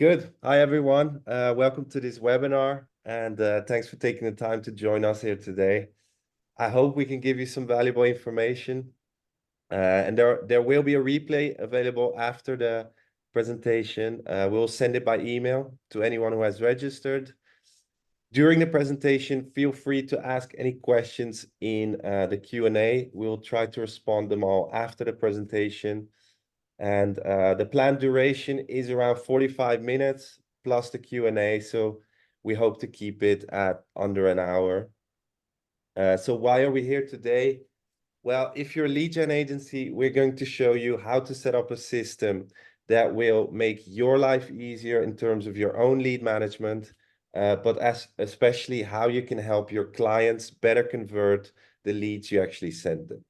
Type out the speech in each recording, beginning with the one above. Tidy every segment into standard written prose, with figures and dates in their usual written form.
Good. Hi, everyone. Welcome to this webinar, and thanks for taking the time to join us here today. I hope we can give you some valuable information. And there will be a replay available after the presentation. We'll send it by email to anyone who has registered. During the presentation, feel free to ask any questions in the Q&A. We'll try to respond them all after the presentation. And the planned duration is around 45 minutes plus the Q&A. So we hope to keep it at under an hour. So why are we here today? Well, if you're a lead gen agency, we're going to show you how to set up a system that will make your life easier in terms of your own lead management, but especially how you can help your clients better convert the leads you actually send them.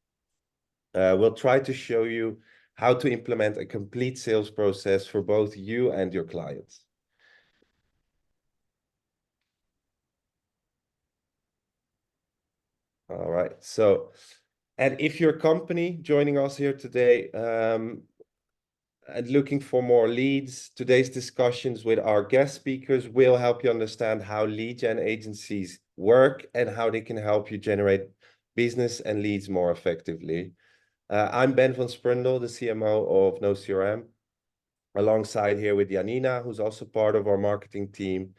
We'll try to show you how to implement a complete sales process for both you and your clients. All right. So, and if you're a company joining us here today and looking for more leads, today's discussions with our guest speakers will help you understand how lead gen agencies work and how they can help you generate business and leads more effectively. I'm Ben van Sprundel, the CMO of noCRM, alongside here with Janina, who's also part of our marketing team.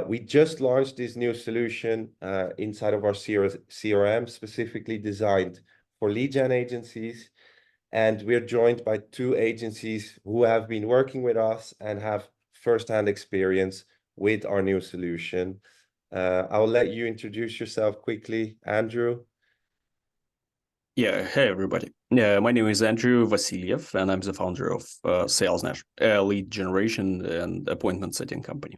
We just launched this new solution inside of our CRM, specifically designed for lead gen agencies. And we're joined by two agencies who have been working with us and have firsthand experience with our new solution. I'll let you introduce yourself quickly, Andrew. Yeah, hey everybody. My name is Andrew Vasiliev, and I'm the founder of SalesNash, a lead generation and appointment setting company.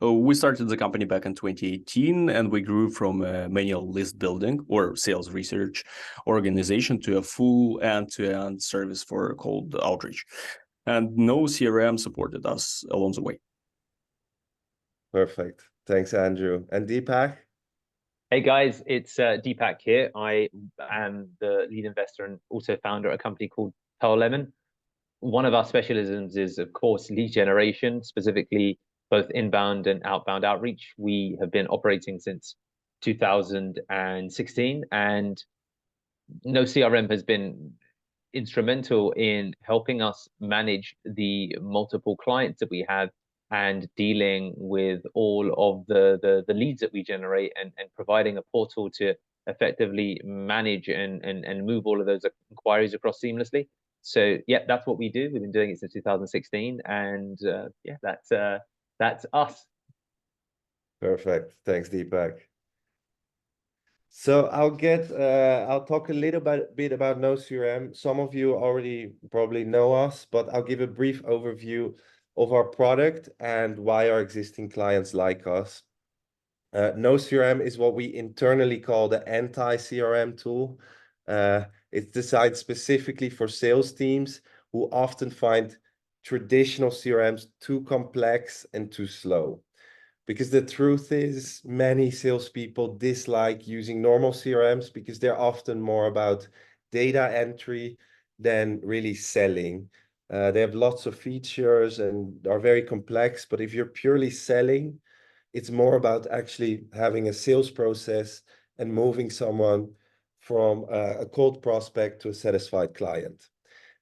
We started the company back in 2018, and we grew from a manual list building or sales research organization to a full end-to-end service for cold outreach. And noCRM supported us along the way. Perfect. Thanks, Andrew. And Deepak? Hey guys, it's Deepak here. I am the lead investor and also founder of a company called Pearl Lemon. One of our specialisms is, of course, lead generation, specifically both inbound and outbound outreach. We have been operating since 2016, and noCRM has been instrumental in helping us manage the multiple clients that we have and dealing with all of the leads that we generate and providing a portal to effectively manage and move all of those inquiries across seamlessly. So yeah, that's what we do. We've been doing it since 2016, and yeah, that's us. Perfect. Thanks, Deepak. So I'll talk a little bit about noCRM. Some of you already probably know us, but I'll give a brief overview of our product and why our existing clients like us. noCRM is what we internally call the anti-CRM tool. It's designed specifically for sales teams who often find traditional CRMs too complex and too slow. Because the truth is, many salespeople dislike using normal CRMs because they're often more about data entry than really selling. They have lots of features and are very complex, but if you're purely selling, it's more about actually having a sales process and moving someone from a cold prospect to a satisfied client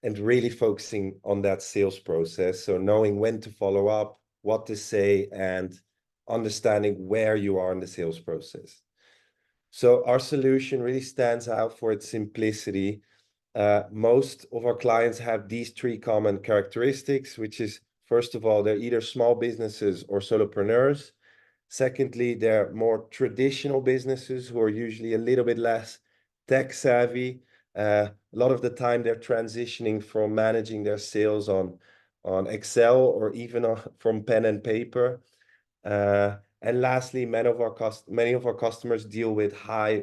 and really focusing on that sales process. So knowing when to follow up, what to say, and understanding where you are in the sales process. So our solution really stands out for its simplicity. Most of our clients have these three common characteristics, which is, first of all, they're either small businesses or solopreneurs. Secondly, they're more traditional businesses who are usually a little bit less tech savvy. A lot of the time they're transitioning from managing their sales on Excel or even from pen and paper. And lastly, many of our customers deal with a high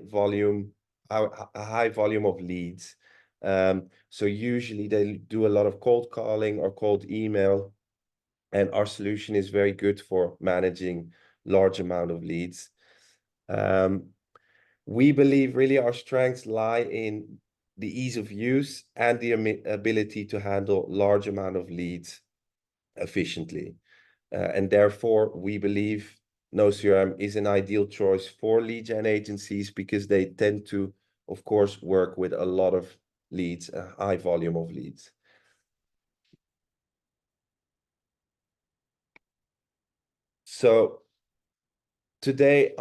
volume of leads. So usually they do a lot of cold calling or cold email, and our solution is very good for managing large amount of leads. We believe really our strengths lie in the ease of use and the ability to handle large amount of leads efficiently. And therefore, we believe noCRM is an ideal choice for lead gen agencies because they tend to, of course, work with a lot of leads, a high volume of leads. So today,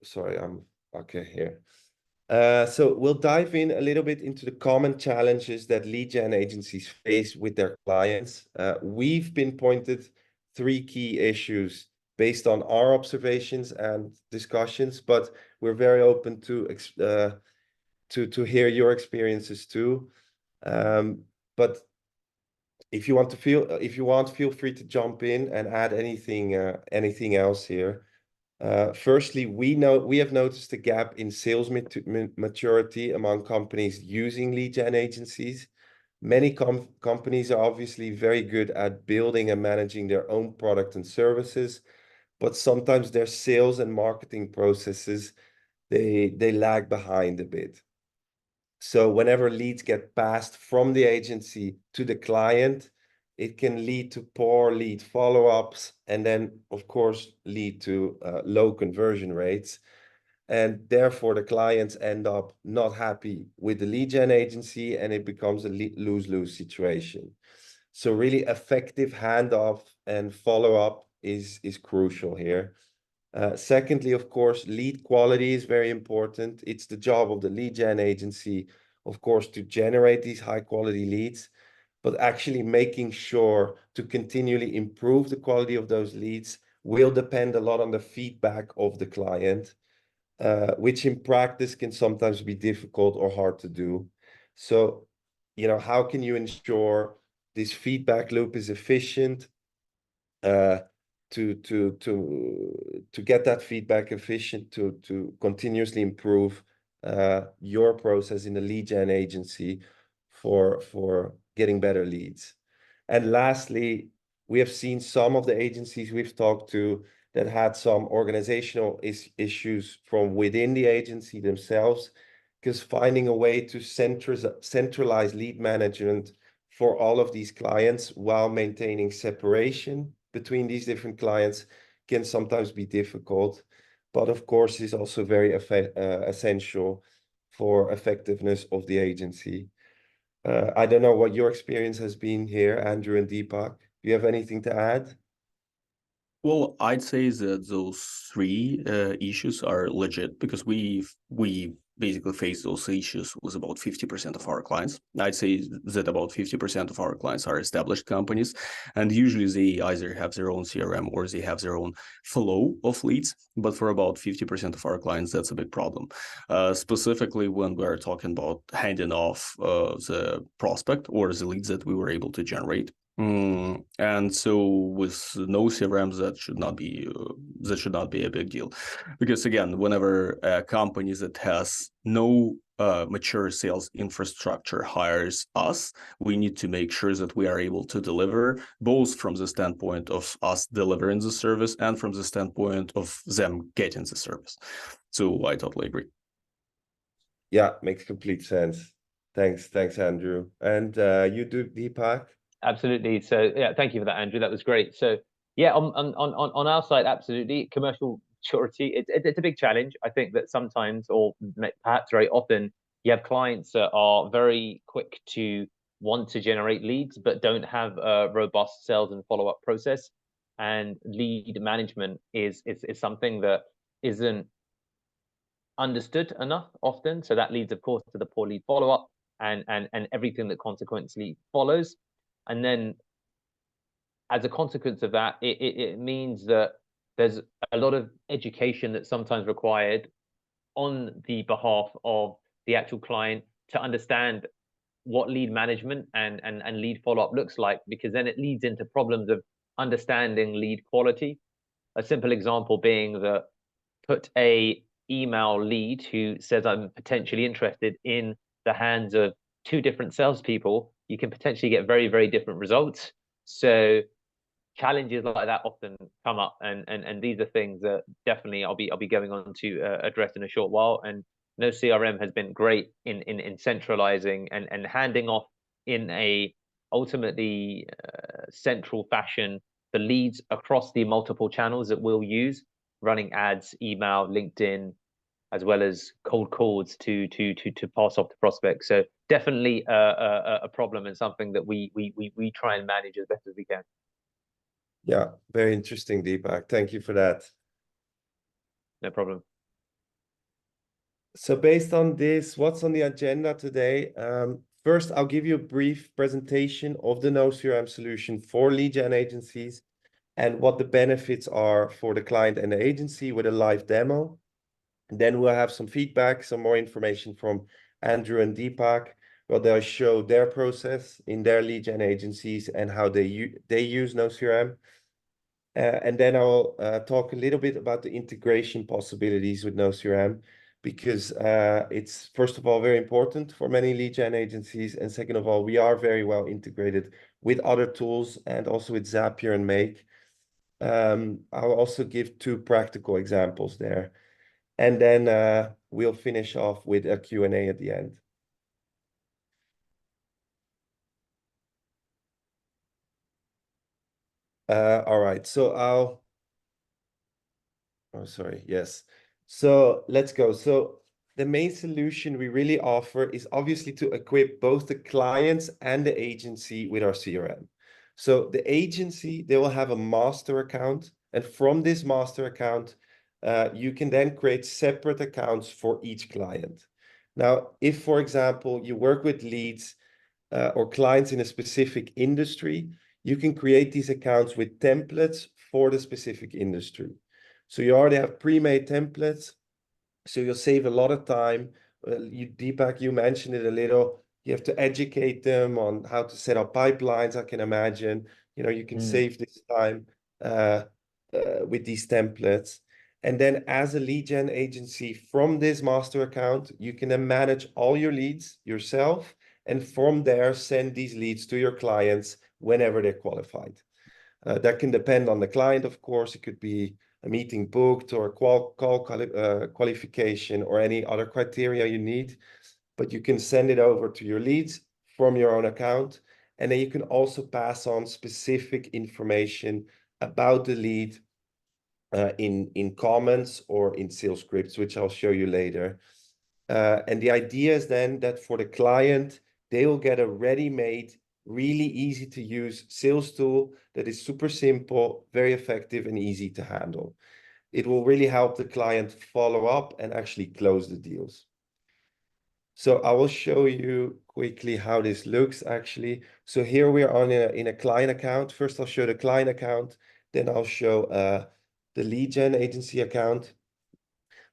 sorry, I'm okay here. So we'll dive in a little bit into the common challenges that lead gen agencies face with their clients. We've pinpointed 3 key issues based on our observations and discussions, but we're very open to hear your experiences too. But if you want, feel free to jump in and add anything else here. Firstly, we have noticed a gap in sales maturity among companies using lead gen agencies. Many companies are obviously very good at building and managing their own product and services, but sometimes their sales and marketing processes, they lag behind a bit. So whenever leads get passed from the agency to the client, it can lead to poor lead follow-ups and then, of course, lead to low conversion rates. And therefore, the clients end up not happy with the lead gen agency and it becomes a lose-lose situation. So really effective handoff and follow-up is crucial here. Secondly, of course, lead quality is very important. It's the job of the lead gen agency, of course, to generate these high quality leads, but actually making sure to continually improve the quality of those leads will depend a lot on the feedback of the client, which in practice can sometimes be difficult or hard to do. So, how can you ensure this feedback loop is efficient? To get that feedback efficient, to continuously improve your process in the lead gen agency for getting better leads. And lastly, we have seen some of the agencies we've talked to that had some organizational issues from within the agency themselves, because finding a way to centralize lead management for all of these clients while maintaining separation between these different clients can sometimes be difficult, but of course is also very essential for effectiveness of the agency. I don't know what your experience has been here, Andrew and Deepak. Do you have anything to add? Well, I'd say that those 3 issues are legit because we basically face those issues with about 50% of our clients. I'd say that about 50% of our clients are established companies, and usually they either have their own CRM or they have their own flow of leads. But for about 50% of our clients, that's a big problem, specifically when we're talking about handing off the prospect or the leads that we were able to generate. And so with noCRM, that should not be a big deal, because again, whenever a company that has no mature sales infrastructure hires us, we need to make sure that we are able to deliver, both from the standpoint of us delivering the service and from the standpoint of them getting the service. So I totally agree. Yeah, makes complete sense. Thanks, Andrew. And you do, Deepak? Absolutely. So yeah, thank you for that, Andrew. That was great. So yeah, on our side, absolutely, commercial maturity. It's a big challenge. I think that sometimes, or perhaps very often, you have clients that are very quick to want to generate leads, but don't have a robust sales and follow-up process. And lead management is something that isn't understood enough often. So that leads, of course, to the poor lead follow-up and everything that consequently follows. And then as a consequence of that, it means that there's a lot of education that's sometimes required on the behalf of the actual client to understand what lead management and lead follow-up looks like, because then it leads into problems of understanding lead quality. A simple example being that put a email lead who says I'm potentially interested in the hands of 2 different salespeople, you can potentially get very, very different results. So challenges like that often come up, and these are things that definitely I'll be going on to address in a short while. And noCRM has been great in centralizing and handing off in a ultimately central fashion the leads across the multiple channels that we'll use, running ads, email, LinkedIn, as well as cold calls to pass off to prospects. So definitely a problem and something that we try and manage as best as we can. Yeah, very interesting, Deepak. Thank you for that. No problem. So based on this, what's on the agenda today? First, I'll give you a brief presentation of the noCRM solution for lead gen agencies and what the benefits are for the client and the agency with a live demo. Then we'll have some feedback, some more information from Andrew and Deepak, where they'll show their process in their lead gen agencies and how they use noCRM. And then I'll talk a little bit about the integration possibilities with noCRM, because it's, first of all, very important for many lead gen agencies. And second of all, we are very well integrated with other tools and also with Zapier and Make. I'll also give 2 practical examples there. And then we'll finish off with a Q&A at the end. All right, so yes. So let's go. So the main solution we really offer is obviously to equip both the clients and the agency with our CRM. So the agency, they will have a master account, and from this master account, you can then create separate accounts for each client. Now, if, for example, you work with leads or clients in a specific industry, you can create these accounts with templates for the specific industry. So you already have pre-made templates, so you'll save a lot of time. Deepak, you mentioned it a little. You have to educate them on how to set up pipelines, I can imagine. You can save this time with these templates. And then as a lead gen agency from this master account, you can then manage all your leads yourself, and from there send these leads to your clients whenever they're qualified. That can depend on the client, of course. It could be a meeting booked or a call qualification or any other criteria you need, but you can send it over to your leads from your own account. And then you can also pass on specific information about the lead in comments or in sales scripts, which I'll show you later. And the idea is then that for the client, they will get a ready-made, really easy to use sales tool that is super simple, very effective, and easy to handle. It will really help the client follow up and actually close the deals. So I will show you quickly how this looks actually. So here we are in a client account. First, I'll show the client account, then I'll show the lead gen agency account.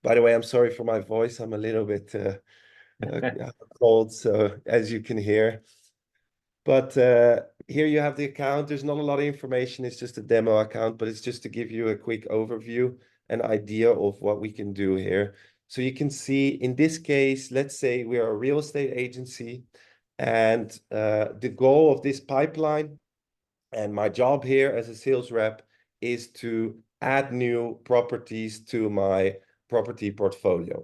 By the way, I'm sorry for my voice. I'm a little bit cold, so as you can hear. But here you have the account. There's not a lot of information. It's just a demo account, but it's just to give you a quick overview, an idea of what we can do here. So you can see in this case, let's say we are a real estate agency, and the goal of this pipeline and my job here as a sales rep is to add new properties to my property portfolio,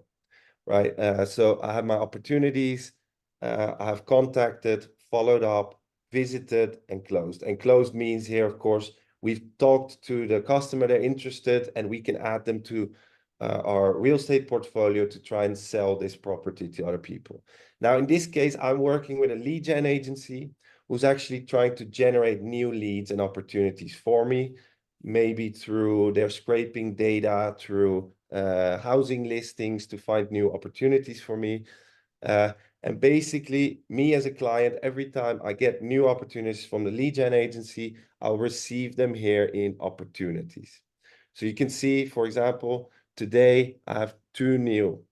right? So I have my opportunities, I have contacted, followed up, visited, and closed. And closed means here, of course, we've talked to the customer, they're interested, and we can add them to our real estate portfolio to try and sell this property to other people. Now, in this case, I'm working with a lead gen agency who's actually trying to generate new leads and opportunities for me, maybe through their scraping data, through housing listings to find new opportunities for me. And basically, me as a client, every time I get new opportunities from the lead gen agency, I'll receive them here in opportunities. So you can see, for example, today I have 2 new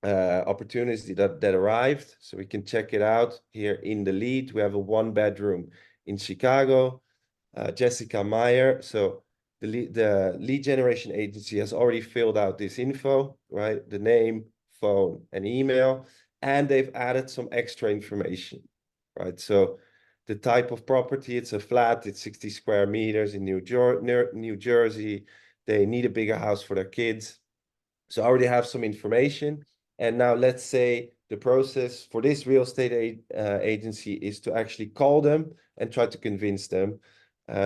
opportunities that arrived. So we can check it out here in the lead. We have a 1-bedroom in Chicago, Jessica Meyer. So the lead generation agency has already filled out this info, right? The name, phone, and email, and they've added some extra information, right? So the type of property, it's a flat, it's 60 square meters in New Jersey. They need a bigger house for their kids. So I already have some information. And now let's say the process for this real estate agency is to actually call them and try to convince them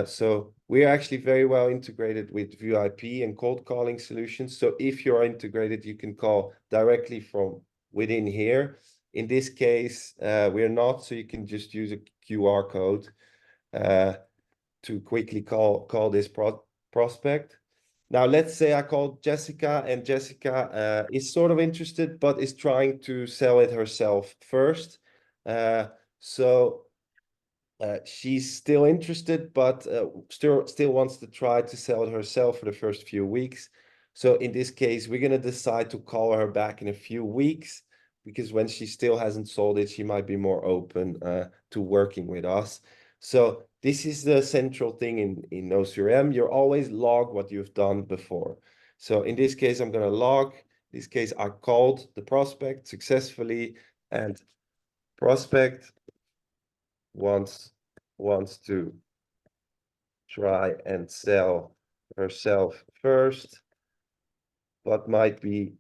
So we're actually very well integrated with VoIP and cold calling solutions. So if you're integrated, you can call directly from within here. In this case, we're not, so you can just use a QR code to quickly call this prospect. Now, let's say I called Jessica, and Jessica is sort of interested, but is trying to sell it herself first. She's still interested, but still wants to try to sell it herself for the first few weeks. So in this case, we're going to decide to call her back in a few weeks, because when she still hasn't sold it, she might be more open to working with us. So this is the central thing in noCRM. You always log what you've done before. So in this case, I'm going to log. In this case, I called the prospect successfully, and prospect wants to try and sell herself first, but might be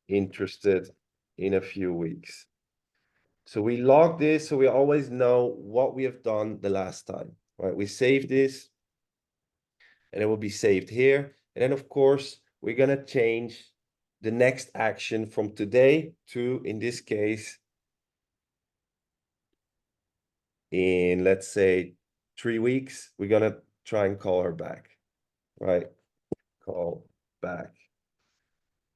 interested in a few weeks. So we log this so we always know what we have done the last time, right? We save this, and it will be saved here. And then, of course, we're going to change the next action from today to, in this case, in, let's say, 3 weeks, we're going to try and call her back, right? Call back,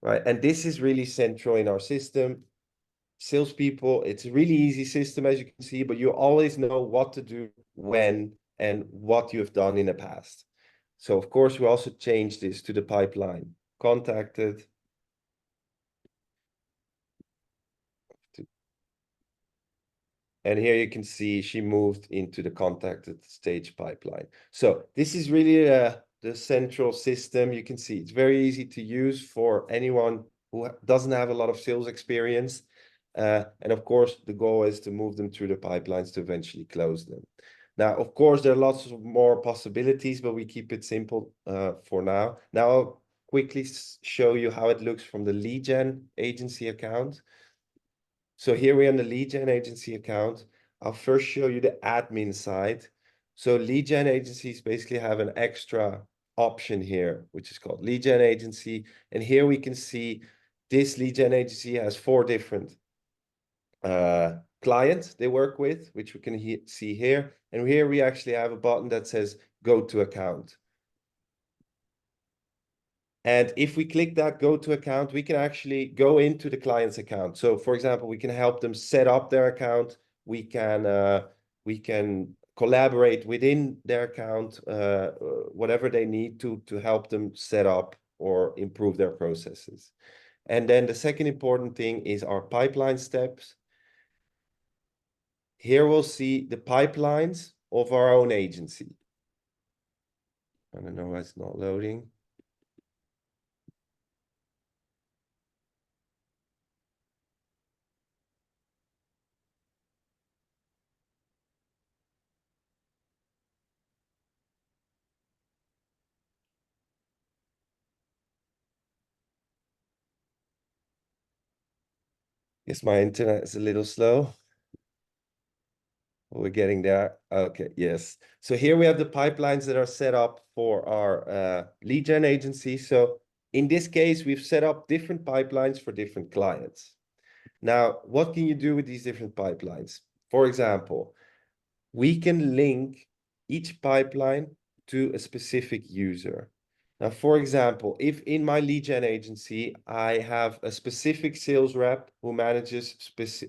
right? And this is really central in our system. Salespeople, it's a really easy system, as you can see, but you always know what to do when and what you've done in the past. So, of course, we also change this to the pipeline. Contacted. And here you can see she moved into the contacted stage pipeline. So this is really the central system. You can see it's very easy to use for anyone who doesn't have a lot of sales experience. And of course, the goal is to move them through the pipelines to eventually close them. Now, of course, there are lots of more possibilities, but we keep it simple for now. Now, I'll quickly show you how it looks from the lead gen agency account. So here we're on the lead gen agency account. I'll first show you the admin side. So lead gen agencies basically have an extra option here, which is called lead gen agency. And here we can see this lead gen agency has 4 different clients they work with, which we can see here. And here we actually have a button that says go to account. And if we click that go to account, we can actually go into the client's account. So for example, we can help them set up their account. We can collaborate within their account, whatever they need to help them set up or improve their processes. And then the second important thing is our pipeline steps. Here we'll see the pipelines of our own agency. I don't know why it's not loading. Guess my internet is a little slow. We're getting there. Okay, yes. So here we have the pipelines that are set up for our lead gen agency. So in this case, we've set up different pipelines for different clients. Now, what can you do with these different pipelines? For example, we can link each pipeline to a specific user. Now, for example, if in my lead gen agency, I have a specific sales rep who manages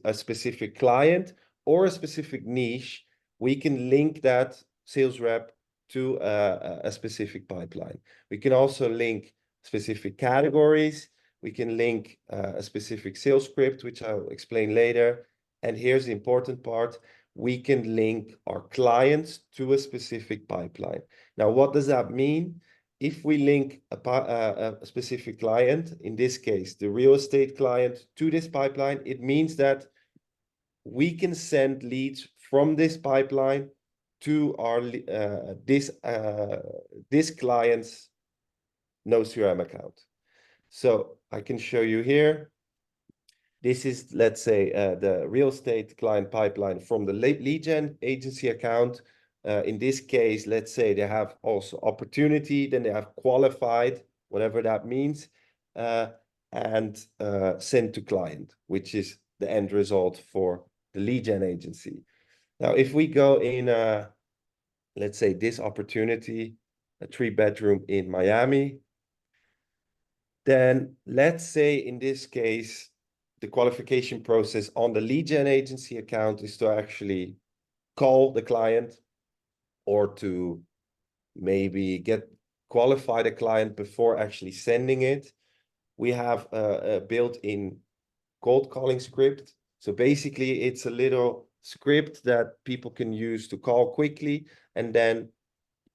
a specific client or a specific niche, we can link that sales rep to a specific pipeline. We can also link specific categories. We can link a specific sales script, which I'll explain later. And here's the important part. We can link our clients to a specific pipeline. Now, what does that mean? If we link a specific client, in this case, the real estate client, to this pipeline, it means that we can send leads from this pipeline to our this client's noCRM account. So I can show you here. This is, let's say, the real estate client pipeline from the lead gen agency account. In this case, let's say they have also opportunity, then they have qualified, whatever that means, and send to client, which is the end result for the lead gen agency. Now, if we go in, let's say this opportunity, a 3-bedroom in Miami, then let's say in this case, the qualification process on the lead gen agency account is to actually call the client or to maybe qualify the client before actually sending it. We have a built-in cold calling script. So basically it's a little script that people can use to call quickly and then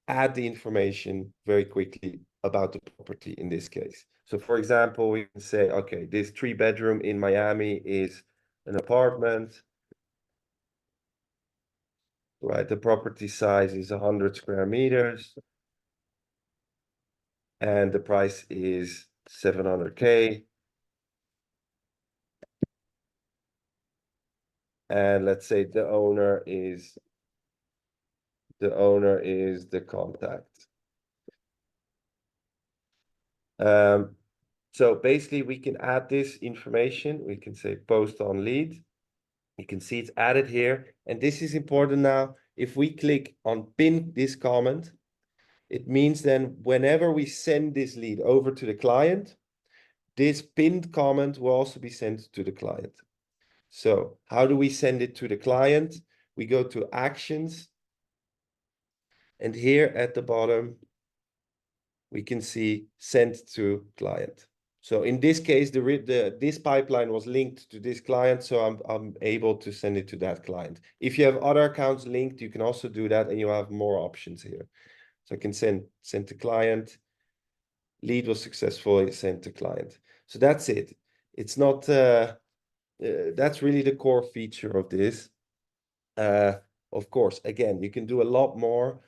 add the information very quickly about the property in this case. So for example, we can say, okay, this 3-bedroom in Miami is an apartment, right? The property size is 100 square meters and the price is 700K. And let's say the owner is the contact. So basically we can add this information. We can say post on lead. You can see it's added here. And this is important now. If we click on pin this comment, it means then whenever we send this lead over to the client, this pinned comment will also be sent to the client. So how do we send it to the client? We go to actions. And here at the bottom, we can see send to client. So in this case, this pipeline was linked to this client, so I'm able to send it to that client. If you have other accounts linked, you can also do that, and you have more options here. So I can send to client. Lead was successfully sent to client. So that's it. It's not. That's really the core feature of this. Of course, again, you can do a lot more.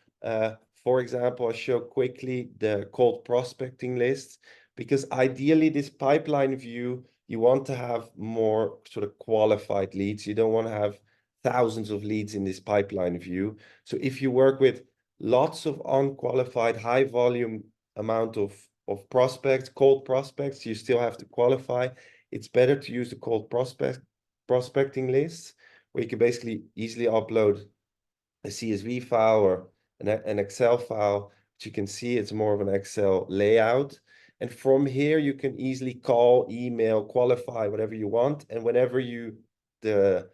For example, I show quickly the cold prospecting lists, because ideally this pipeline view, you want to have more sort of qualified leads. You don't want to have thousands of leads in this pipeline view. So if you work with lots of unqualified, high volume amount of prospects, cold prospects, you still have to qualify. It's better to use the cold prospecting lists, where you can basically easily upload a CSV file or an Excel file, which you can see it's more of an Excel layout. And from here, you can easily call, email, qualify, whatever you want. And whenever the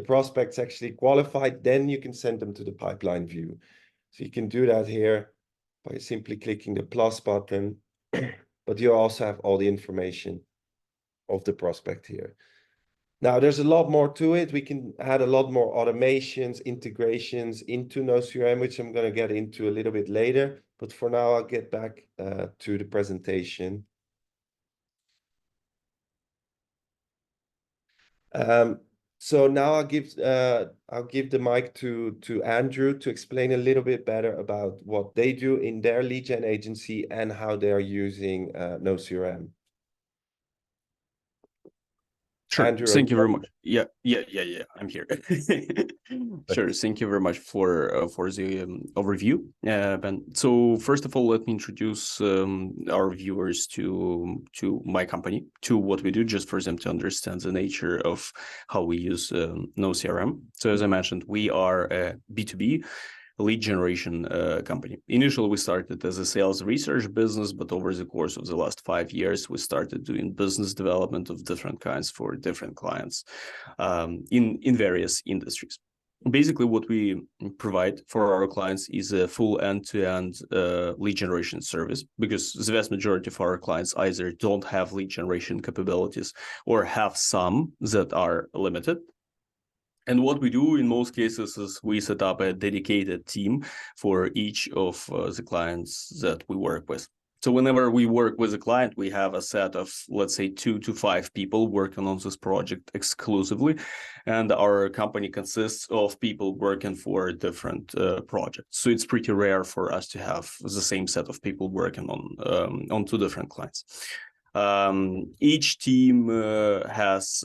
prospects actually qualified, then you can send them to the pipeline view. So you can do that here by simply clicking the plus button, but you also have all the information of the prospect here. Now, there's a lot more to it. We can add a lot more automations, integrations into noCRM, which I'm going to get into a little bit later. But for now, I'll get back to the presentation. So now I'll give the mic to Andrew to explain a little bit better about what they do in their lead gen agency and how they are using noCRM. Sure. Andrew, Thank you very much. Yeah. I'm here. Sure. Thank you very much for the overview, Ben. So first of all, let me introduce our viewers to my company, to what we do, just for them to understand the nature of how we use noCRM. So as I mentioned, we are a B2B lead generation company. Initially, we started as a sales research business, but over the course of the last 5 years, we started doing business development of different kinds for different clients in various industries. Basically, what we provide for our clients is a full end-to-end lead generation service, because the vast majority of our clients either don't have lead generation capabilities or have some that are limited. And what we do in most cases is we set up a dedicated team for each of the clients that we work with. So whenever we work with a client, we have a set of, let's say, 2 to 5 people working on this project exclusively. And our company consists of people working for different projects. So it's pretty rare for us to have the same set of people working on 2 different clients. Each team has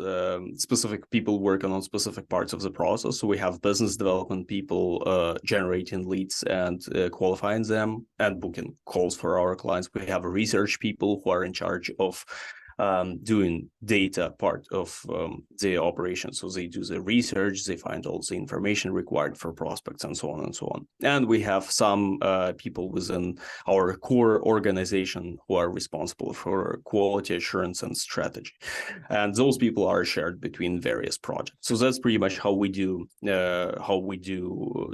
specific people working on specific parts of the process. So we have business development people generating leads and qualifying them and booking calls for our clients. We have research people who are in charge of doing data part of the operation. So they do the research, they find all the information required for prospects and so on and so on. And we have some people within our core organization who are responsible for quality assurance and strategy. And those people are shared between various projects. So that's pretty much how we do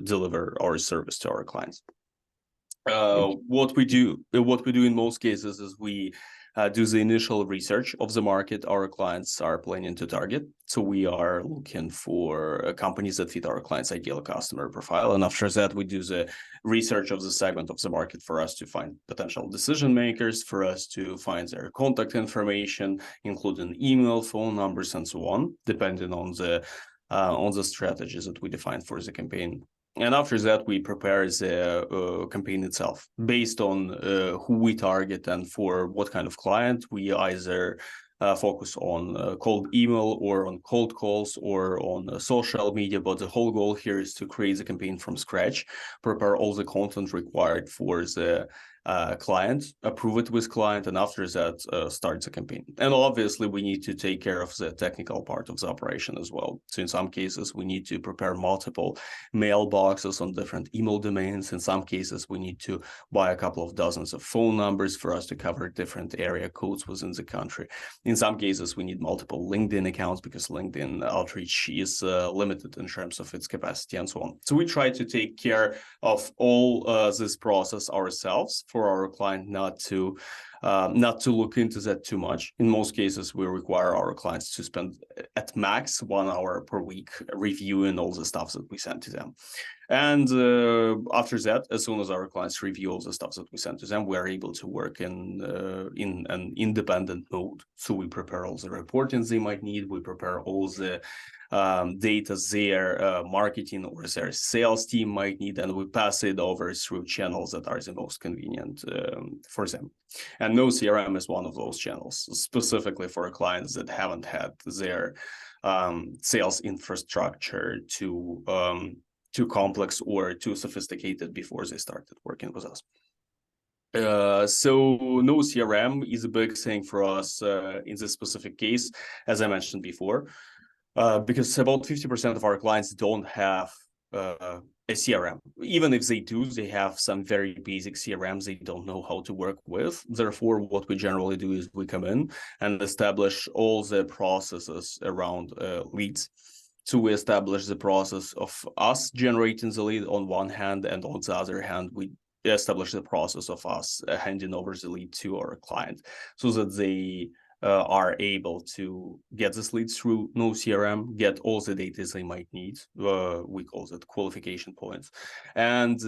deliver our service to our clients. What we do in most cases is we do the initial research of the market our clients are planning to target. So we are looking for companies that fit our client's ideal customer profile. And after that, we do the research of the segment of the market for us to find potential decision makers, for us to find their contact information, including email, phone numbers, and so on, depending on the strategies that we define for the campaign. And after that, we prepare the campaign itself based on who we target and for what kind of client. We either focus on cold email or on cold calls or on social media. But the whole goal here is to create the campaign from scratch, prepare all the content required for the client, approve it with client, and after that start the campaign. And obviously we need to take care of the technical part of the operation as well. So in some cases we need to prepare multiple mailboxes on different email domains. In some cases we need to buy a couple of dozens of phone numbers for us to cover different area codes within the country. In some cases we need multiple LinkedIn accounts because LinkedIn outreach is limited in terms of its capacity and so on. So we try to take care of all this process ourselves for our client, not to look into that too much. In most cases, we require our clients to spend at max 1 hour per week reviewing all the stuff that we send to them. And after that, as soon as our clients review all the stuff that we send to them, we're able to work in an independent mode. So we prepare all the reportings they might need. We prepare all the data their marketing or their sales team might need, and we pass it over through channels that are the most convenient for them. And noCRM is one of those channels, specifically for clients that haven't had their sales infrastructure too complex or too sophisticated before they started working with us. So noCRM is a big thing for us in this specific case, as I mentioned before. Because about 50% of our clients don't have a CRM. Even if they do, they have some very basic CRMs they don't know how to work with. Therefore, what we generally do is we come in and establish all the processes around leads. So we establish the process of us generating the lead on one hand, and on the other hand, we establish the process of us handing over the lead to our client so that they are able to get this lead through noCRM, get all the data they might need, we call it qualification points, and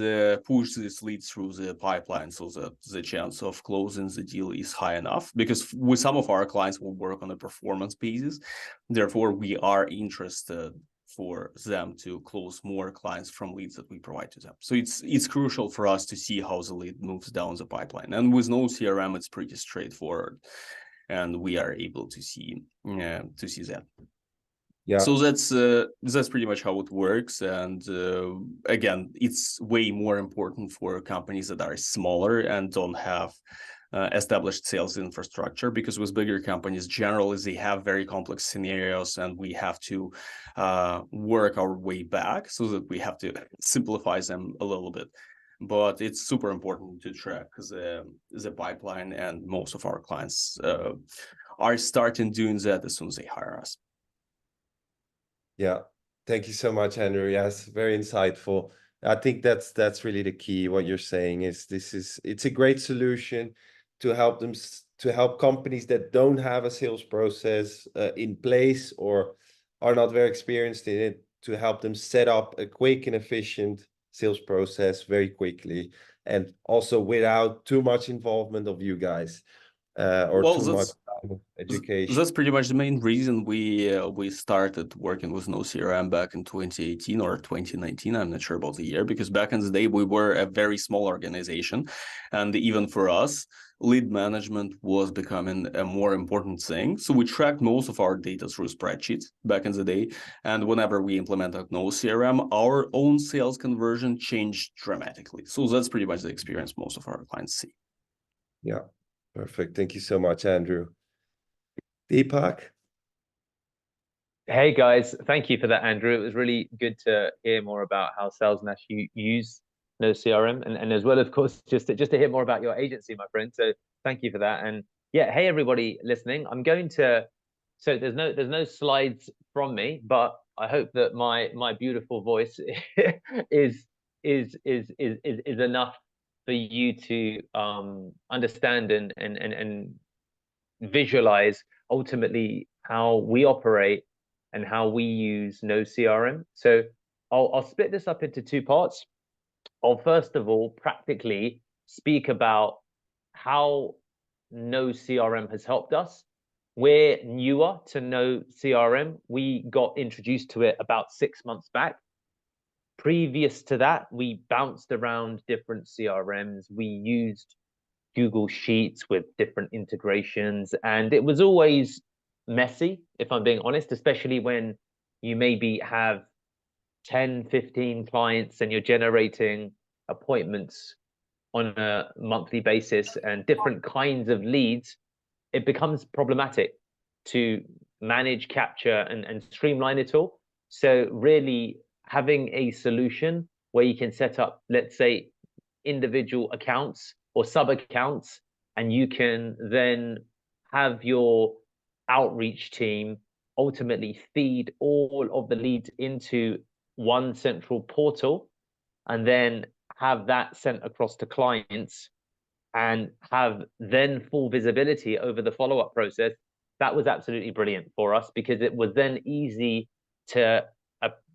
push this lead through the pipeline so that the chance of closing the deal is high enough. Because with some of our clients, we work on a performance basis. Therefore, we are interested for them to close more clients from leads that we provide to them. So it's crucial for us to see how the lead moves down the pipeline. And with noCRM, it's pretty straightforward. And we are able to see that. Yeah. So that's pretty much how it works. And again, it's way more important for companies that are smaller and don't have established sales infrastructure, because with bigger companies, generally they have very complex scenarios, and we have to work our way back so that we have to simplify them a little bit. But it's super important to track the pipeline, and most of our clients are starting doing that as soon as they hire us. Yeah, thank you so much, Andrew. Yes, very insightful. I think that's really the key. What you're saying is it's a great solution to help companies that don't have a sales process in place or are not very experienced in it, to help them set up a quick and efficient sales process very quickly, and also without too much involvement of you guys or too much time education. That's pretty much the main reason we started working with noCRM back in 2018 or 2019. I'm not sure about the year, because back in the day we were a very small organization, and even for us, lead management was becoming a more important thing. So we tracked most of our data through spreadsheets back in the day, and whenever we implemented noCRM, our own sales conversion changed dramatically. So that's pretty much the experience most of our clients see. Yeah, perfect. Thank you so much, Andrew. Deepak? Hey guys, thank you for that, Andrew. It was really good to hear more about how SalesNash you use noCRM, and as well, of course, just to hear more about your agency, my friend. So thank you for that. And yeah, hey everybody listening. I'm going to, so there's no slides from me, but I hope that my beautiful voice is enough for you to understand and visualize ultimately how we operate and how we use noCRM. So I'll split this up into two parts. I'll first of all practically speak about how noCRM has helped us. We're newer to noCRM. We got introduced to it about 6 months back. Previous to that, we bounced around different CRMs. We used Google Sheets with different integrations, and it was always messy, if I'm being honest, especially when you maybe have 10, 15 clients and you're generating appointments on a monthly basis and different kinds of leads. It becomes problematic to manage, capture, and streamline it all. So really having a solution where you can set up, let's say, individual accounts or sub accounts, and you can then have your outreach team ultimately feed all of the leads into one central portal, and then have that sent across to clients and have then full visibility over the follow-up process. That was absolutely brilliant for us, because it was then easy to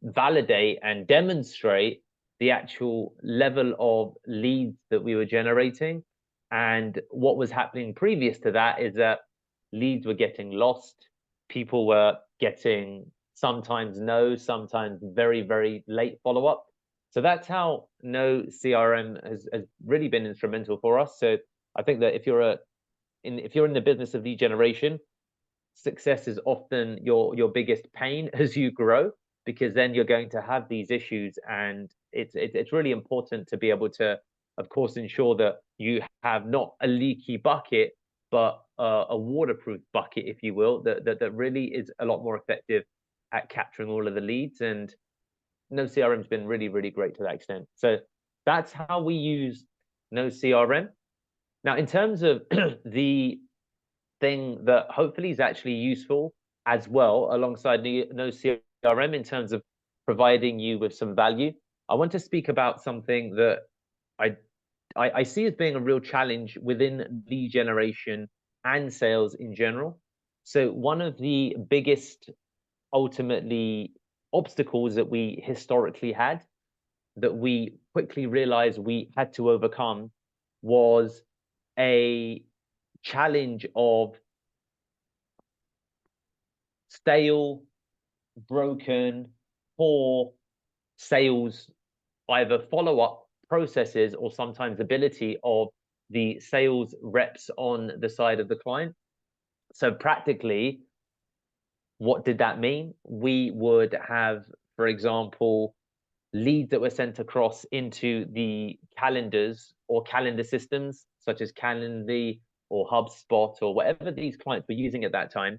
validate and demonstrate the actual level of leads that we were generating. And what was happening previous to that is that leads were getting lost. People were getting sometimes no, sometimes very, very late follow-up. So that's how noCRM has really been instrumental for us. So I think that if you're in the business of lead generation, success is often your biggest pain as you grow, because then you're going to have these issues, and it's really important to be able to, of course, ensure that you have not a leaky bucket, but a waterproof bucket, if you will, that really is a lot more effective at capturing all of the leads. And noCRM has been really, really great to that extent. So that's how we use noCRM. Now, in terms of the thing that hopefully is actually useful as well alongside noCRM in terms of providing you with some value, I want to speak about something that I see as being a real challenge within lead generation and sales in general. So one of the biggest ultimately obstacles that we historically had, that we quickly realized we had to overcome, was a challenge of stale, broken, poor sales, either follow-up processes or sometimes ability of the sales reps on the side of the client. So practically, what did that mean? We would have, for example, leads that were sent across into the calendars or calendar systems, such as Calendly or HubSpot or whatever these clients were using at that time.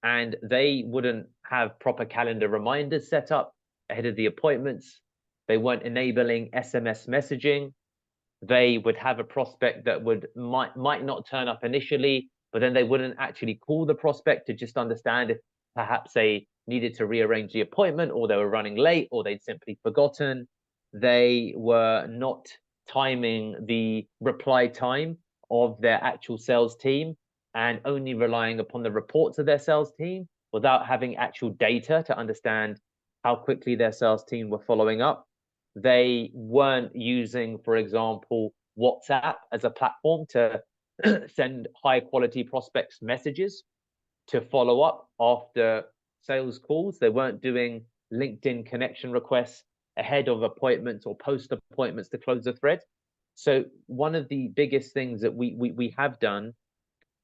And they wouldn't have proper calendar reminders set up ahead of the appointments. They weren't enabling SMS messaging. They would have a prospect that might not turn up initially, but then they wouldn't actually call the prospect to just understand if perhaps they needed to rearrange the appointment, or they were running late, or they'd simply forgotten. They were not timing the reply time of their actual sales team, and only relying upon the reports of their sales team without having actual data to understand how quickly their sales team were following up. They weren't using, for example, WhatsApp as a platform to send high quality prospects messages. to follow up after sales calls. They weren't doing LinkedIn connection requests ahead of appointments or post appointments to close the thread. So one of the biggest things that we have done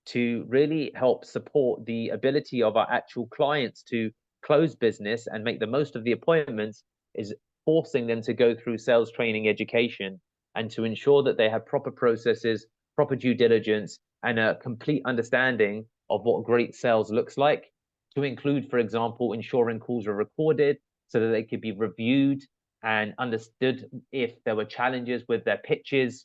to really help support the ability of our actual clients to close business and make the most of the appointments is forcing them to go through sales training education and to ensure that they have proper processes, proper due diligence, and a complete understanding of what great sales looks like, to include, for example, ensuring calls are recorded so that they could be reviewed and understood if there were challenges with their pitches.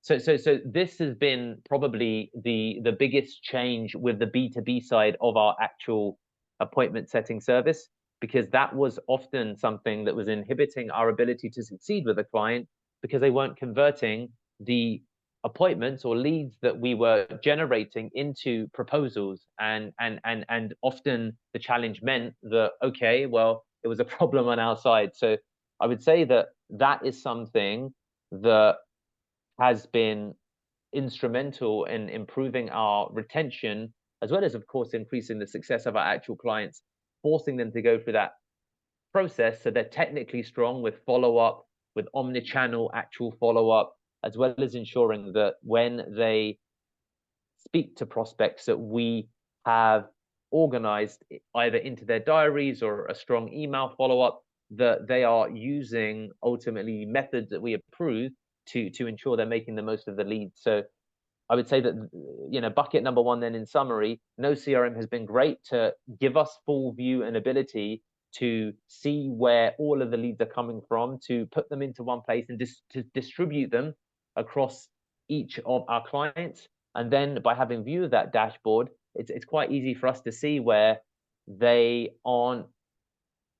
So this has been probably the biggest change with the B2B side of our actual appointment setting service, because that was often something that was inhibiting our ability to succeed with a client because they weren't converting the appointments or leads that we were generating into proposals. And often the challenge meant that, okay, well, it was a problem on our side. So I would say that that is something that has been instrumental in improving our retention, as well as, of course, increasing the success of our actual clients, forcing them to go through that process so they're technically strong with follow-up, with omni-channel actual follow-up, as well as ensuring that when they speak to prospects that we have organized either into their diaries or a strong email follow-up, that they are using ultimately methods that we approve to ensure they're making the most of the leads. So I would say that, you know, bucket number one, then in summary, noCRM has been great to give us full view and ability to see where all of the leads are coming from, to put them into one place and to distribute them across each of our clients. And then by having view of that dashboard, it's quite easy for us to see where they aren't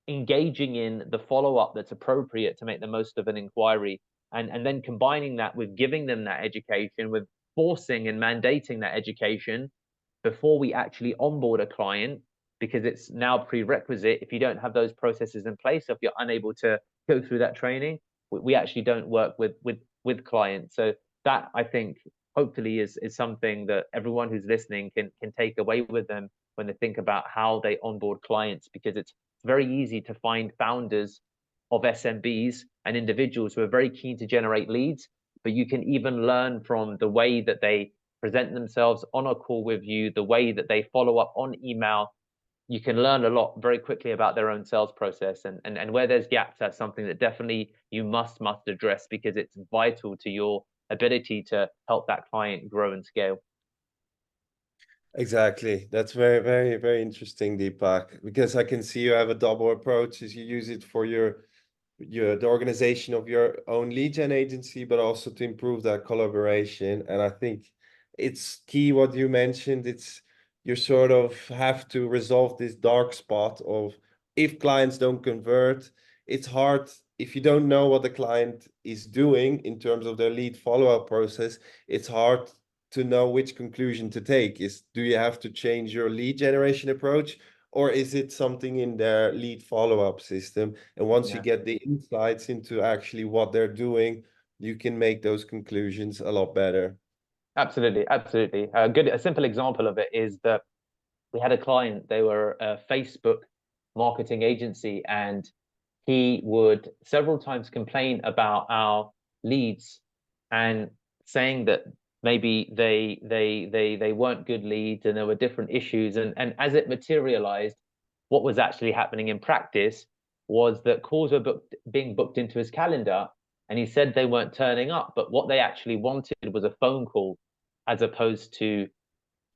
engaging in the follow-up that's appropriate to make the most of an inquiry. And then combining that with giving them that education, with forcing and mandating that education before we actually onboard a client, because it's now prerequisite. If you don't have those processes in place, if you're unable to go through that training, we actually don't work with clients. So that, I think, hopefully is something that everyone who's listening can take away with them when they think about how they onboard clients, because it's very easy to find founders of SMBs and individuals who are very keen to generate leads, but you can even learn from the way that they present themselves on a call with you, the way that they follow up on email. You can learn a lot very quickly about their own sales process, and where there's gaps, that's something that definitely you must address, because it's vital to your ability to help that client grow and scale. Exactly. That's very interesting, Deepak, because I can see you have a double approach. Is you use it for the organization of your own lead gen agency, but also to improve that collaboration. And I think it's key what you mentioned. It's you sort of have to resolve this dark spot of, if clients don't convert, it's hard if you don't know what the client is doing in terms of their lead follow-up process. It's hard to know which conclusion to take. Do you have to change your lead generation approach, or is it something in their lead follow-up system? And once you get the insights into actually what they're doing, you can make those conclusions a lot better. Absolutely. A simple example of it is that we had a client. They were a Facebook marketing agency, and he would several times complain about our leads and saying that maybe they weren't good leads and there were different issues. And as it materialized, what was actually happening in practice was that calls were being booked into his calendar, and he said they weren't turning up, but what they actually wanted was a phone call as opposed to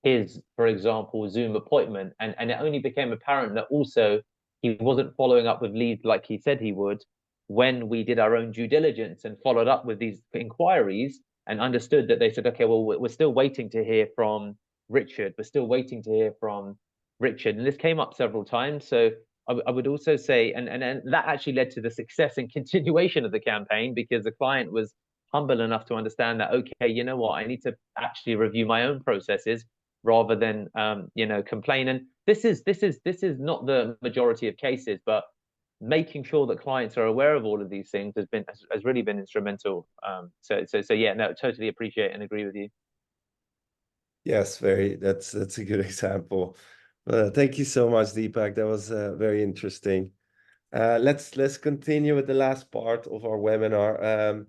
his, for example, Zoom appointment. And it only became apparent that also he wasn't following up with leads like he said he would, when we did our own due diligence and followed up with these inquiries and understood that they said, okay, well, we're still waiting to hear from Richard. We're still waiting to hear from Richard. And this came up several times. So I would also say, and that actually led to the success and continuation of the campaign, because the client was humble enough to understand that, okay, you know what, I need to actually review my own processes rather than complain. And this is not the majority of cases, but making sure that clients are aware of all of these things has really been instrumental. So yeah, no, totally appreciate and agree with you. Yes, that's a good example. Thank you so much, Deepak. That was very interesting. Let's continue with the last part of our webinar.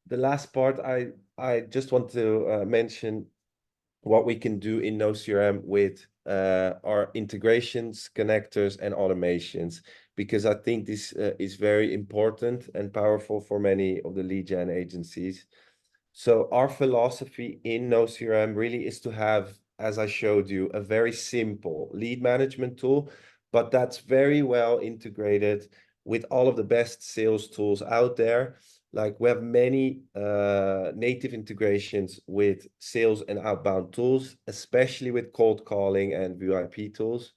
The last part, I just want to mention what we can do in noCRM with our integrations, connectors, and automations, because I think this is very important and powerful for many of the lead gen agencies. So our philosophy in noCRM really is to have, as I showed you, a very simple lead management tool, but that's very well integrated with all of the best sales tools out there. Like we have many native integrations with sales and outbound tools, especially with cold calling and VIP tools.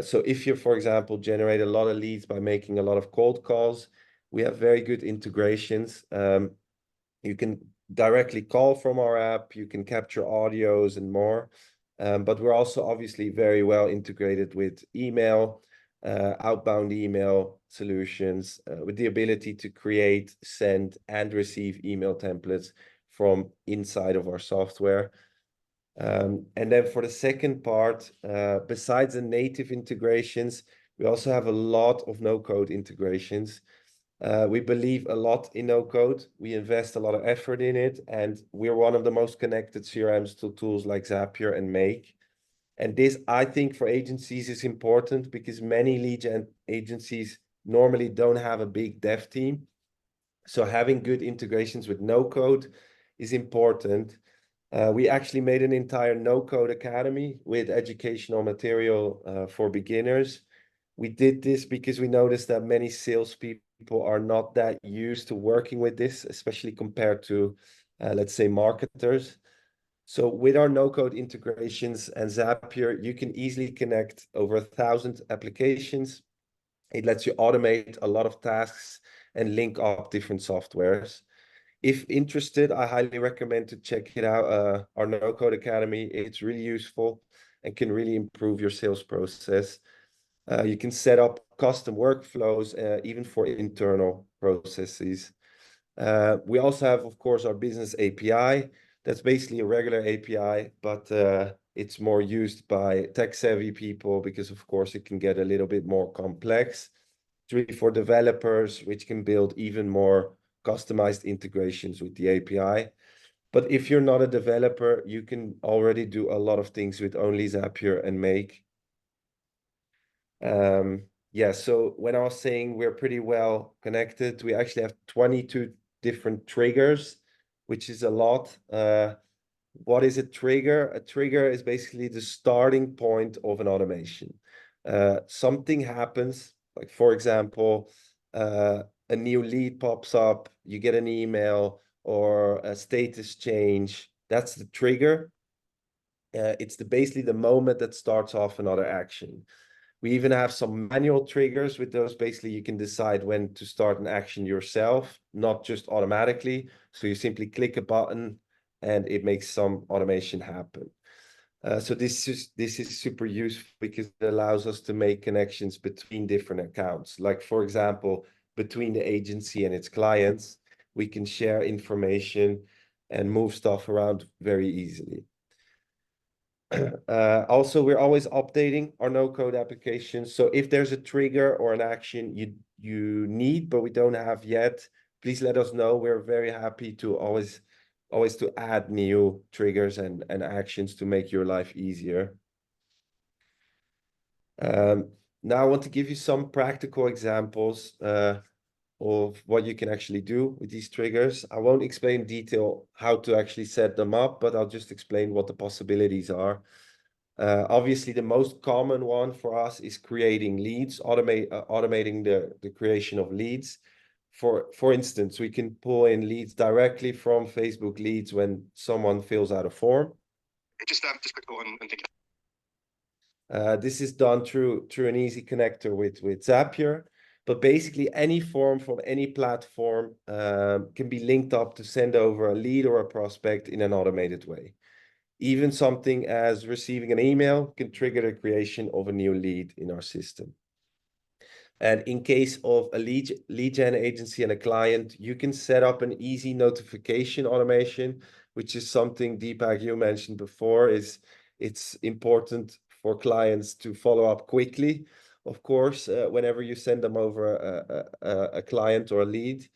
So if you, for example, generate a lot of leads by making a lot of cold calls, we have very good integrations. You can directly call from our app, you can capture audios and more. But we're also obviously very well integrated with email, outbound email solutions, with the ability to create, send, and receive email templates from inside of our software. And then for the second part, besides the native integrations, we also have a lot of no-code integrations. We believe a lot in no-code. We invest a lot of effort in it, and we're one of the most connected CRMs to tools like Zapier and Make. And this, I think, for agencies is important because many lead gen agencies normally don't have a big dev team. So having good integrations with no-code is important. We actually made an entire no-code academy with educational material for beginners. We did this because we noticed that many salespeople are not that used to working with this, especially compared to, let's say, marketers. So with our no-code integrations and Zapier, you can easily connect over 1,000 applications. It lets you automate a lot of tasks and link up different softwares. If interested, I highly recommend to check it out, our no-code academy. It's really useful and can really improve your sales process. You can set up custom workflows, even for internal processes. We also have, of course, our business API. That's basically a regular API, but it's more used by tech-savvy people because, of course, it can get a little bit more complex. It's really for developers, which can build even more customized integrations with the API. But if you're not a developer, you can already do a lot of things with only Zapier and Make. Yeah, so when I was saying we're pretty well connected, we actually have 22 different triggers, which is a lot. What is a trigger? A trigger is basically the starting point of an automation. Something happens, like for example, a new lead pops up, you get an email or a status change. That's the trigger. It's basically the moment that starts off another action. We even have some manual triggers. With those, basically, you can decide when to start an action yourself, not just automatically. So you simply click a button and it makes some automation happen. So this is super useful because it allows us to make connections between different accounts. Like, for example, between the agency and its clients, we can share information and move stuff around very easily. Also, we're always updating our no-code applications. So if there's a trigger or an action you need, but we don't have yet, please let us know. We're very happy to always to add new triggers and actions to make your life easier. Now I want to give you some practical examples of what you can actually do with these triggers. I won't explain in detail how to actually set them up, but I'll just explain what the possibilities are. Obviously, the most common one for us is creating leads, automating the creation of leads. For instance, we can pull in leads directly from Facebook leads when someone fills out a form. Just click the button and think. This is done through an easy connector with Zapier. But basically, any form from any platform can be linked up to send over a lead or a prospect in an automated way. Even something as receiving an email can trigger the creation of a new lead in our system. And in case of a lead gen agency and a client, you can set up an easy notification automation, which is something, Deepak, you mentioned before, it's important for clients to follow up quickly, of course, whenever you send them over a client or a lead.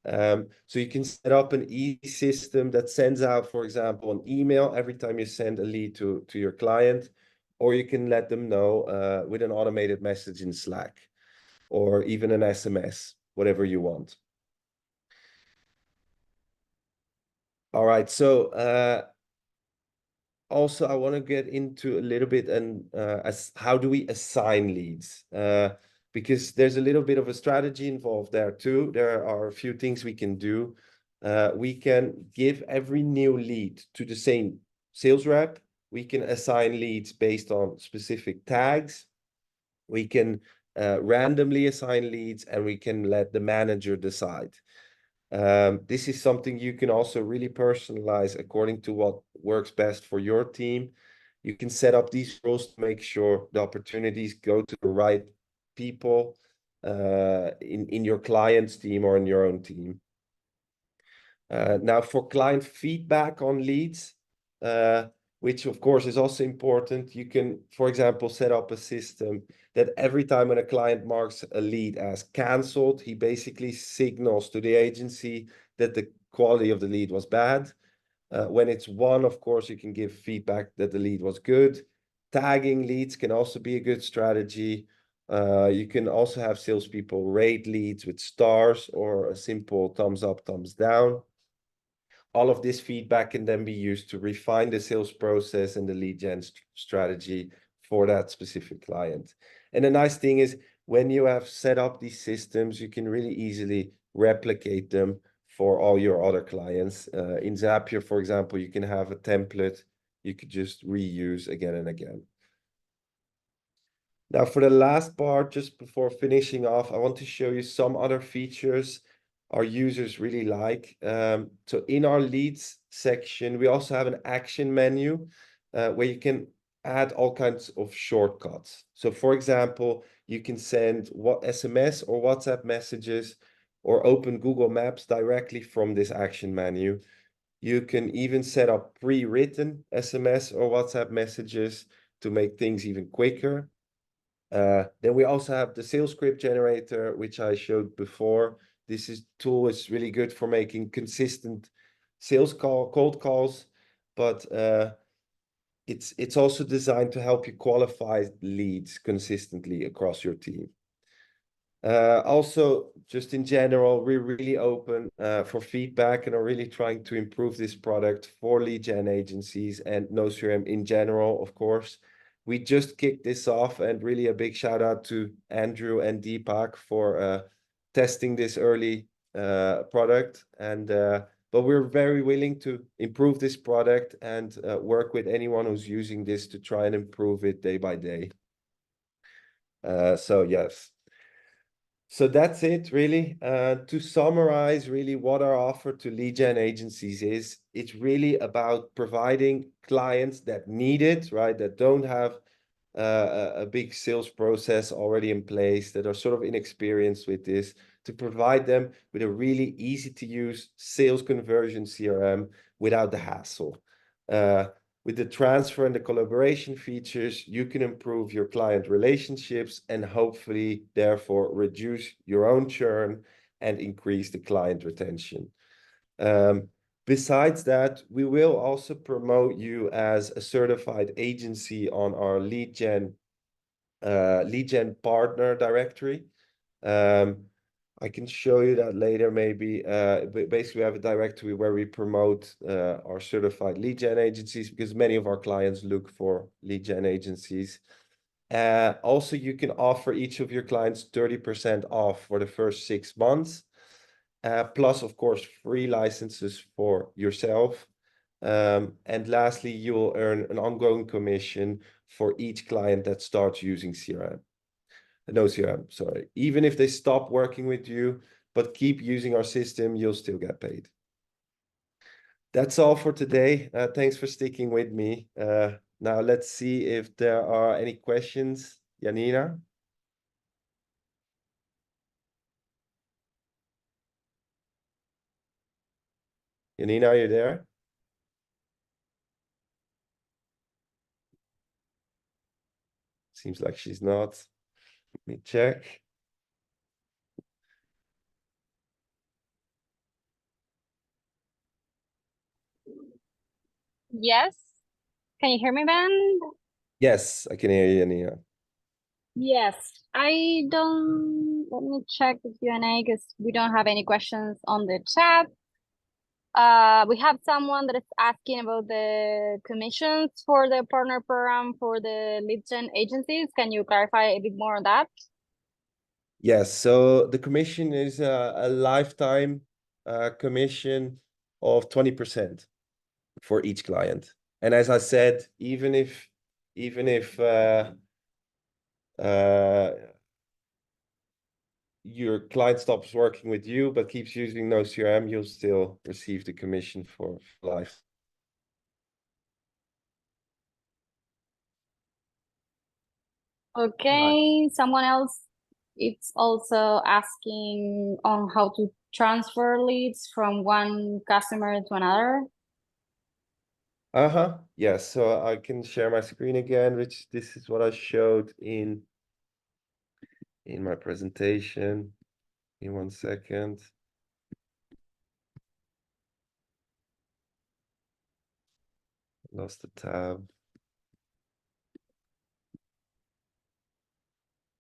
So you can set up an easy system that sends out, for example, an email every time you send a lead to your client, or you can let them know with an automated message in Slack, or even an SMS, whatever you want. All right, so also I want to get into a little bit as how do we assign leads? Because there's a little bit of a strategy involved there too. There are a few things we can do. We can give every new lead to the same sales rep. We can assign leads based on specific tags. We can randomly assign leads, and we can let the manager decide. This is something you can also really personalize according to what works best for your team. You can set up these rules to make sure the opportunities go to the right people in your client's team or in your own team. Now, for client feedback on leads, which of course is also important, you can, for example, set up a system that every time when a client marks a lead as canceled, he basically signals to the agency that the quality of the lead was bad. When it's won, of course, you can give feedback that the lead was good. Tagging leads can also be a good strategy. You can also have salespeople rate leads with stars or a simple thumbs up, thumbs down. All of this feedback can then be used to refine the sales process and the lead gen strategy for that specific client. And the nice thing is, when you have set up these systems, you can really easily replicate them for all your other clients. In Zapier, for example, you can have a template you could just reuse again and again. Now, for the last part, just before finishing off, I want to show you some other features our users really like. So in our leads section, we also have an action menu where you can add all kinds of shortcuts. So for example, you can send SMS or WhatsApp messages or open Google Maps directly from this action menu. You can even set up pre-written SMS or WhatsApp messages to make things even quicker. Then we also have the sales script generator, which I showed before. This tool is really good for making consistent cold calls, but it's also designed to help you qualify leads consistently across your team. Also, just in general, we're really open for feedback and are really trying to improve this product for lead gen agencies and noCRM in general, of course. We just kicked this off, and really a big shout out to Andrew and Deepak for testing this early product. But we're very willing to improve this product and work with anyone who's using this to try and improve it day by day. So yes. So that's it, really. To summarize, really, what our offer to lead gen agencies is, it's really about providing clients that need it, right? That don't have a big sales process already in place, that are sort of inexperienced with this, to provide them with a really easy to use sales conversion CRM without the hassle. With the transfer and the collaboration features, you can improve your client relationships and hopefully, therefore, reduce your own churn and increase the client retention. Besides that, we will also promote you as a certified agency on our lead gen partner directory. I can show you that later, maybe. But basically, we have a directory where we promote our certified lead gen agencies, because many of our clients look for lead gen agencies. Also, you can offer each of your clients 30% off for the first 6 months, plus, of course, free licenses for yourself. And lastly, you will earn an ongoing commission for each client that starts using noCRM, sorry. Even if they stop working with you, but keep using our system, you'll still get paid. That's all for today. Thanks for sticking with me. Now let's see if there are any questions. Janina? Janina, are you there? Seems like she's not. Let me check. Yes. Can you hear me, Ben? Yes, I can hear you, Nia. Yes. I don't. Let me check the Q&A because we don't have any questions on the chat. We have someone that is asking about the commissions for the partner program for the lead gen agencies. Can you clarify a bit more on that? Yes, so the commission is a lifetime commission of 20% for each client. And as I said, even if your client stops working with you but keeps using noCRM, you'll still receive the commission for life. Okay, someone else it's also asking on how to transfer leads from one customer to another. Yes, so I can share my screen again, which this is what I showed in my presentation. In 1 second. Lost the tab.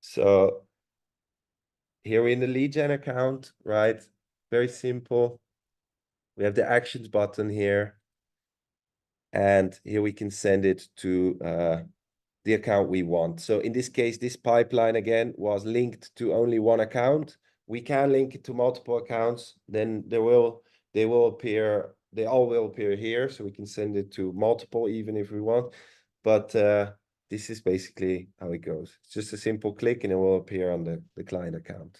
So here we're in the lead gen account, right? Very simple. We have the actions button here. And here we can send it to the account we want. So in this case, this pipeline again was linked to only one account. We can link it to multiple accounts. Then they all will appear here. So we can send it to multiple even if we want. But this is basically how it goes. It's just a simple click and it will appear on the client account.